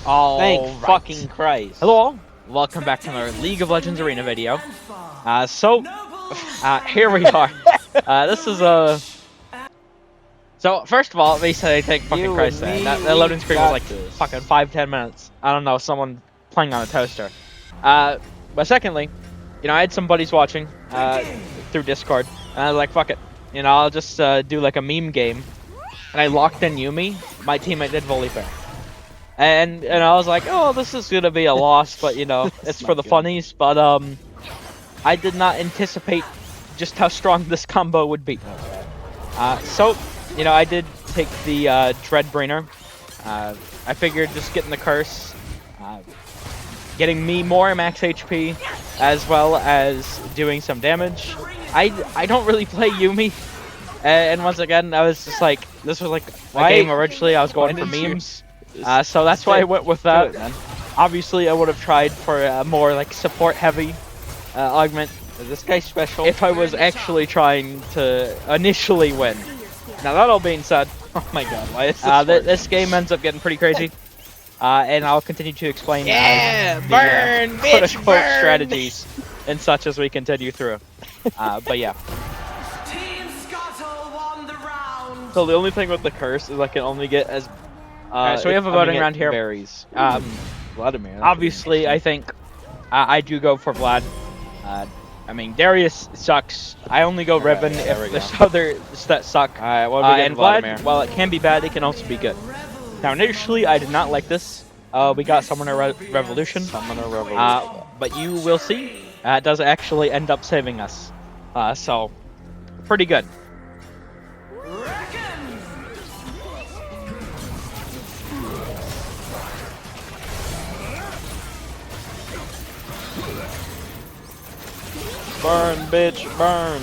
All Thank fucking Christ. Hello all, welcome back to another League of Legends Arena video. Here we are. This is So first of all, they say thank fucking Christ. That loading screen was like fucking 5-10 minutes. I don't know, someone playing on a toaster. But secondly, you know, I had some buddies watching through Discord, and I was like, fuck it. You know, I'll just do like a meme game. And I locked in Yumi. My teammate did Volibear. And I was like, oh, this is gonna be a loss, but you know, it's for the funnies. But I did not anticipate just how strong this combo would be. So, you know, I did take the Dreadbringer. I figured just getting the curse, getting me more max HP, as well as doing some damage. I don't really play Yumi, and once again, I was just like, this was like a game originally. I was going for memes. So that's why I went with that. Obviously, I would have tried for a more like support-heavy augment. Is this guy special? If I was actually trying to initially win. Now that all being said, Oh my god, why is this game ends up getting pretty crazy. And I'll continue to explain burn, bitch, burn. strategies and such as we continue through. But yeah. So the only thing with the curse is I can only get as so we have a voting round here. Berries. Vladimir. Obviously, I think I do go for Vlad. I mean, Darius sucks. I only go Riven if there's others that suck. Alright, what and Vlad, while it can be bad, it can also be good. Now, initially, I did not like this. We got Summoner Revolution. But you will see, it does actually end up saving us. So, pretty good. Burn, bitch, burn.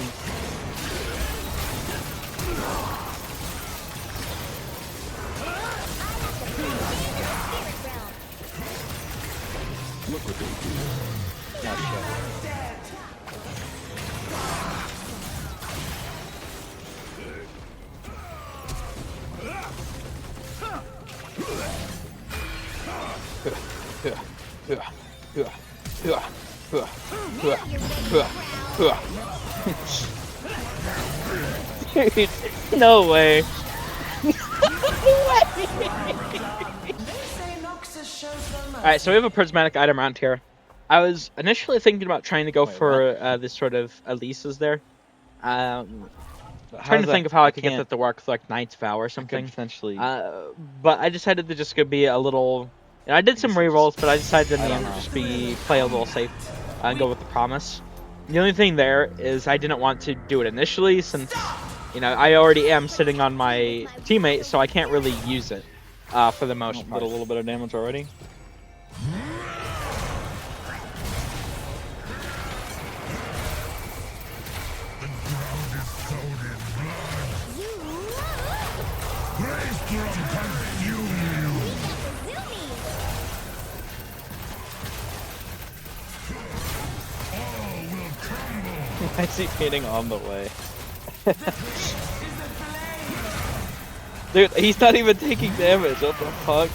Look what they do. Not Dude, no way. Alright, so we have a prismatic item around here. I was initially thinking about trying to go for this sort of Elisa's there. Trying to think of how I could get that to work with like Knight's Vow or something. Potentially. But I decided to just be a little... You know, I did some rerolls, but I decided in the end to just play a little safe and go with the Promise. The only thing there is I didn't want to do it initially since, you know, I already am sitting on my teammate, so I can't really use it for the most part. Did a little bit of damage already. I see painting on the way. Dude, he's not even taking damage. What the fuck?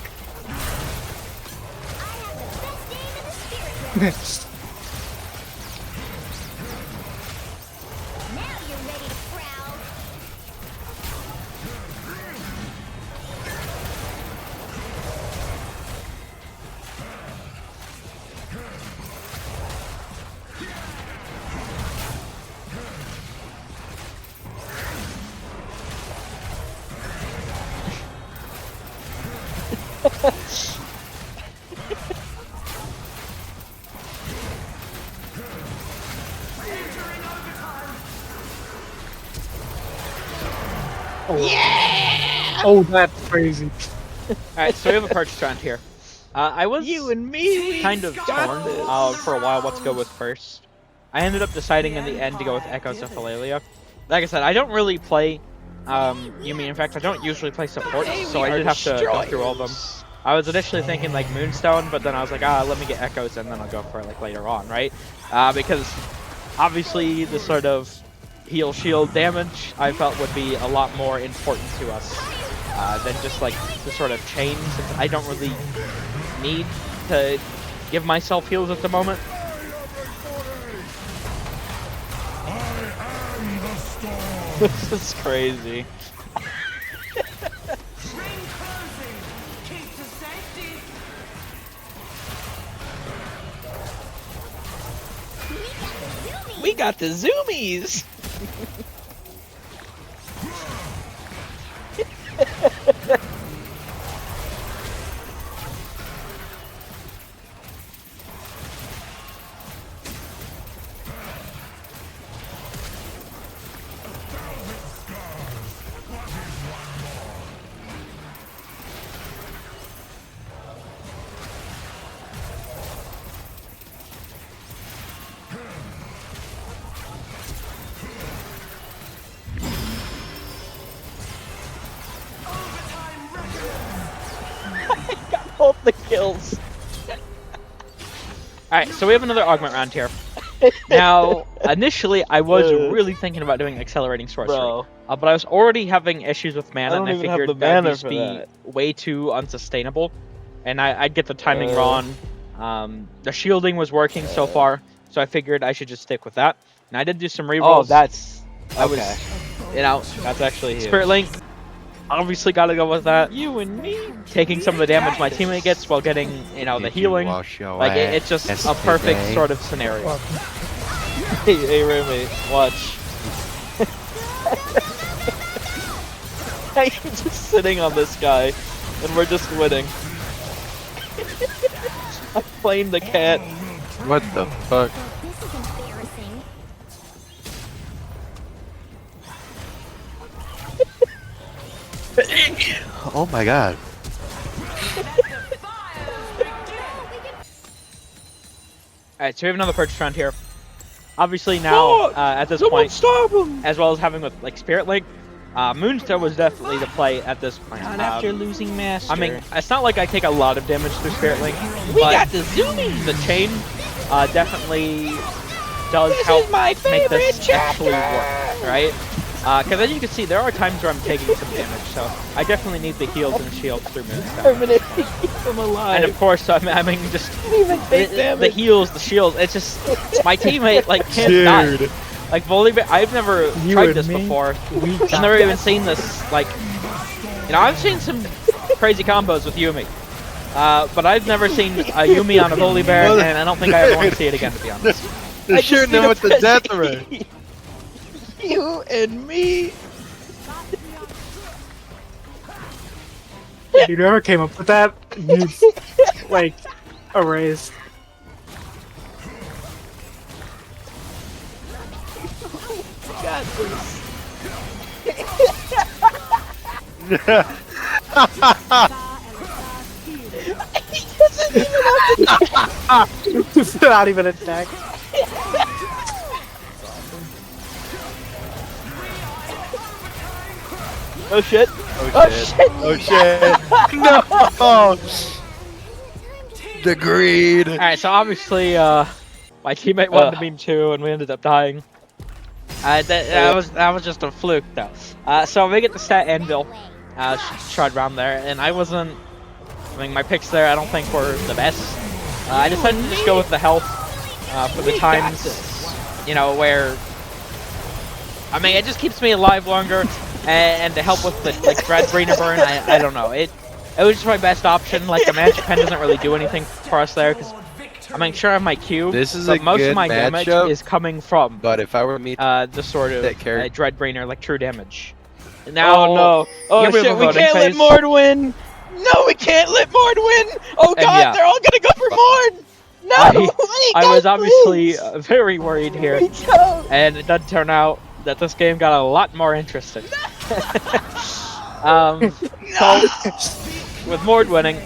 Yeah! Oh, that's crazy. Alright, so we have a purchase around here. I was kind of torn for a while what to go with first. I ended up deciding in the end to go with Echoes of Philalia. Like I said, I don't really play Yumi. In fact, I don't usually play support, so I did have to go through all of them. I was initially thinking like Moonstone, but then I was like, let me get Echoes and then I'll go for it like later on, right? Because obviously the sort of heal shield damage I felt would be a lot more important to us than just like the sort of chain, since I don't really need to give myself heals at the moment. This is crazy. We got the zoomies! All the kills. Alright, so we have another augment round here. Now, initially, I was really thinking about doing accelerating sorcery, but I was already having issues with mana, and I figured that would just be way too unsustainable, and I'd get the timing wrong. The shielding was working so far, so I figured I should just stick with that. And I did do some rerolls. Oh, that's... I was, you know, that's actually huge. Spirit Link. Obviously, gotta go with that. You and me. Taking some of the damage my teammate gets while getting, you know, the healing. Like, it's just a perfect sort of scenario. Hey, roommate, watch. I'm just sitting on this guy, and we're just winning. I'm playing the cat. What the fuck? Oh my god. Alright, so we have another purchase round here. Obviously now, at this point, as well as having with like Spirit Link, Moonstone was definitely the play at this point. Not after losing Master. I mean, it's not like I take a lot of damage through Spirit Link. We but got the zoomies! The chain definitely does help make this actually work, right? Because as you can see, there are times where I'm taking some damage, so I definitely need the heals and shields through Moonstone. Permanently keep them alive. And of course, I mean just the heals, the shields. It's just my teammate like can't die. Like Volibear, I've never tried this before. I've never even seen this. Like, you know, I've seen some crazy combos with Yumi, but I've never seen a Yumi on a Volibear, and I don't think I ever want to see it again, to be honest. They're shooting him with the death ray. You and me. Dude, whoever came up with that needs, like, a raise. Got this. It's not even an attack. Oh shit! Oh shit! No! The greed! Alright, so obviously, my teammate wanted to beam too, and we ended up dying. That was just a fluke, though. So we get the stat anvil, tried around there, and I mean, my picks there I don't think were the best. I decided to just go with the health for the times, you know, where, I mean, it just keeps me alive longer, and to help with the like Dreadbringer burn, I don't know. It was just my best option. Like the magic pen doesn't really do anything for us there, because I mean, sure I have my Q, but most of my damage is coming from. But if I were me, the sort of Dreadbringer, like true damage. Now, oh no! Oh shit! We can't let Mord win. No, we can't let Mord win. Oh god, they're all gonna go for Mord. No! I was obviously very worried here, and it does turn out that this game got a lot more interesting. So, with Mord winning,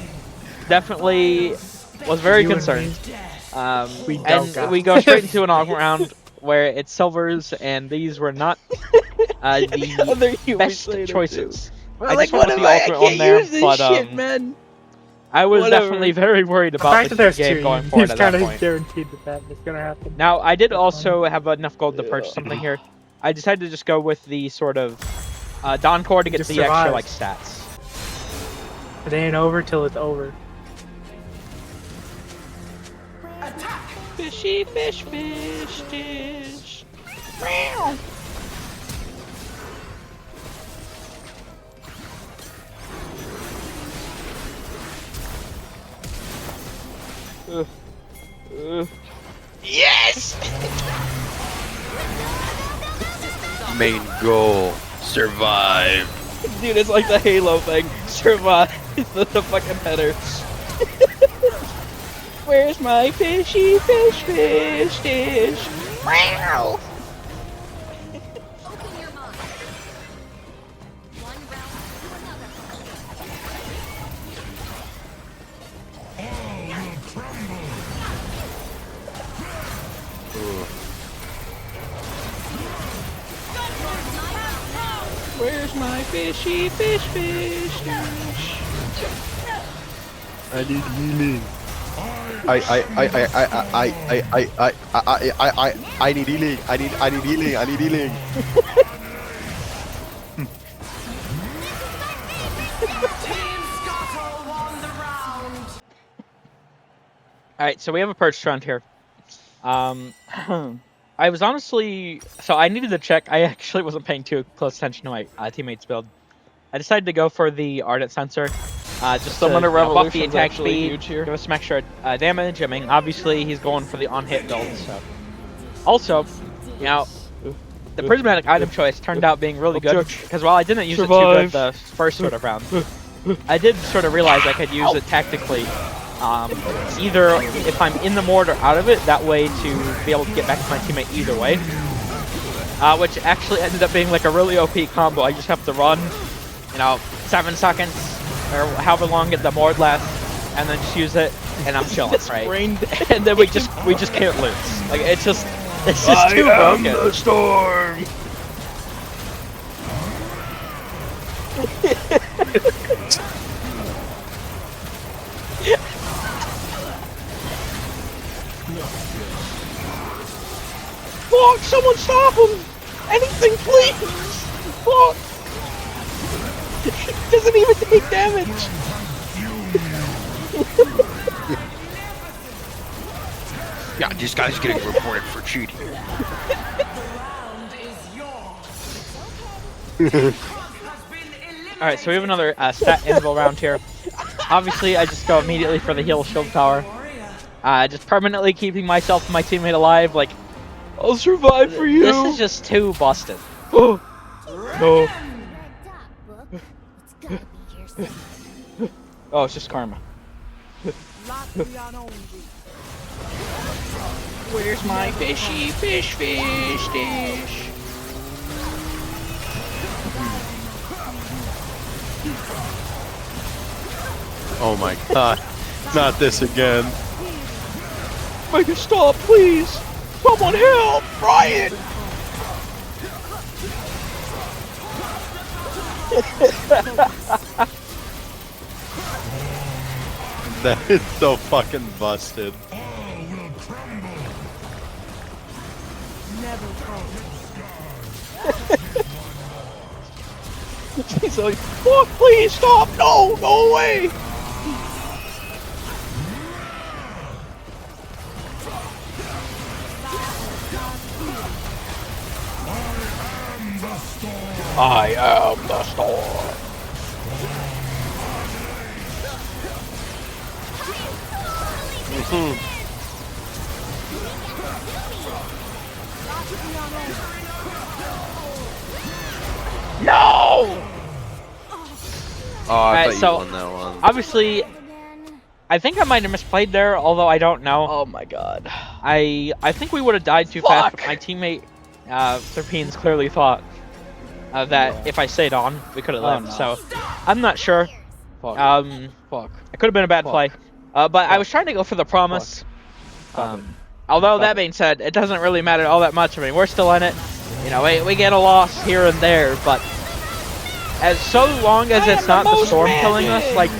definitely was very concerned. And we go straight into an augment round where it's silvers, and these were not the best choices. I just want the ultimate on there, but I was definitely very worried about the game going forward at that point. Guaranteed that is gonna happen. Now, I did also have enough gold to purchase something here. I decided to just go with the sort of Dawn Core to get the extra like stats. It ain't over till it's over. Fishy fish, fish, dish. Meow. Yes! Main goal. Survive. Dude, it's like the Halo thing. Survive the fucking header. Where's my fishy fish, fish, dish? Meow. Where's my fishy fish, fish, dish? I need healing. I need healing. I need healing. I need healing. Alright, so we have a perch round here. I was honestly... So I needed to check. I actually wasn't paying too close attention to my teammate's build. I decided to go for the Ardent Sensor. Just Summoner to buff the Revolution's attack actually speed, huge here. give us some extra damage. I mean, obviously he's going for the on-hit build, so... Also, you know, the prismatic item choice turned out being really good. Because while I didn't use it too good the first sort of round, I did sort of realize I could use it tactically. Either if I'm in the mord or out of it, that way to be able to get back to my teammate either way. Which actually ended up being like a really OP combo. I just have to run, you know, 7 seconds or however long the mord lasts, and then just use it, and I'm chilling, right? And then we just can't lose. Like it's just too broken. The storm. Fuck! Someone stop him! Anything, please! Fuck! Doesn't even take damage. Yeah, this guy's getting reported for cheating. Alright, so we have another stat interval round here. Obviously, I just go immediately for the heal shield tower. Just permanently keeping myself and my teammate alive, like... I'll survive for you! This is just too busted. Oh! No. Oh, it's just karma. Where's my fishy fish, fish, dish? Oh my god. Not this again. Make it stop, please! Someone help! Brian! That is so fucking busted. He's like, fuck, please stop! No, go away! I am the storm. No! Oh, I thought you so won that one. obviously, I think I might have misplayed there, although I don't know. Oh my god. I think we would have died too fast, but my teammate, Serpines, clearly thought that if I stayed on, we could have lived. no. So, I'm not sure. Fuck. Fuck. It could have been a bad Fuck. play. But I was trying to go for the promise. Although that being said, it doesn't really matter all that much. I mean, we're still in it. You know, we get a loss here and there, but as so long as it's not the storm killing us, like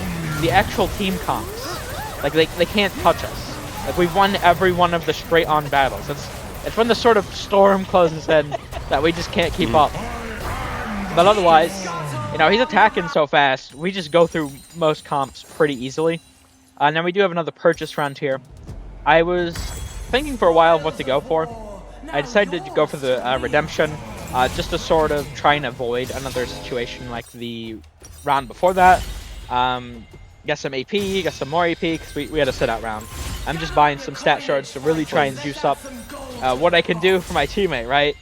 the actual team comps, like they can't touch us. Like we've won every one of the straight on battles. It's when the sort of storm closes in that we just can't keep up. But otherwise, You know, he's attacking so fast. We just go through most comps pretty easily. And then we do have another purchase round here. I was thinking for a while of what to go for. I decided to go for the redemption, just to sort of try and avoid another situation like the round before that. Get some AP, get some more AP, because we had a sit-out round. I'm just buying some stat shards to really try and juice up what I can do for my teammate, right?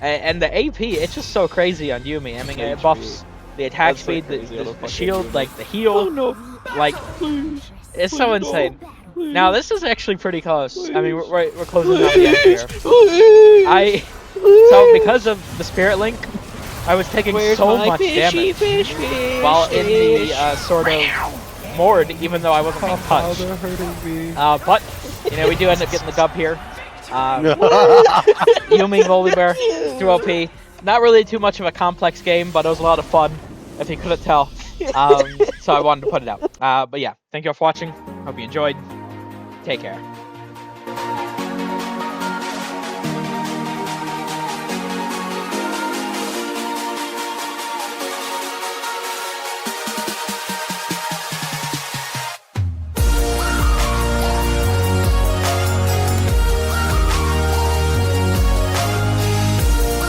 And the AP, it's just so crazy on Yumi. I mean, it buffs the attack speed, the shield, like the heal. Oh no! Like, it's so insane. Now, this is actually pretty close. I mean, we're closing out the end here. So, because of the Spirit Link, I was taking so much damage while in the sort of Mord, even though I wasn't being touched. But, you know, we do end up getting the dub here. YUUMI+VOLIBEAR, 2 OP. Not really too much of a complex game, but it was a lot of fun, if you couldn't tell. So I wanted to put it out. But yeah, thank you all for watching. Hope you enjoyed. Take care.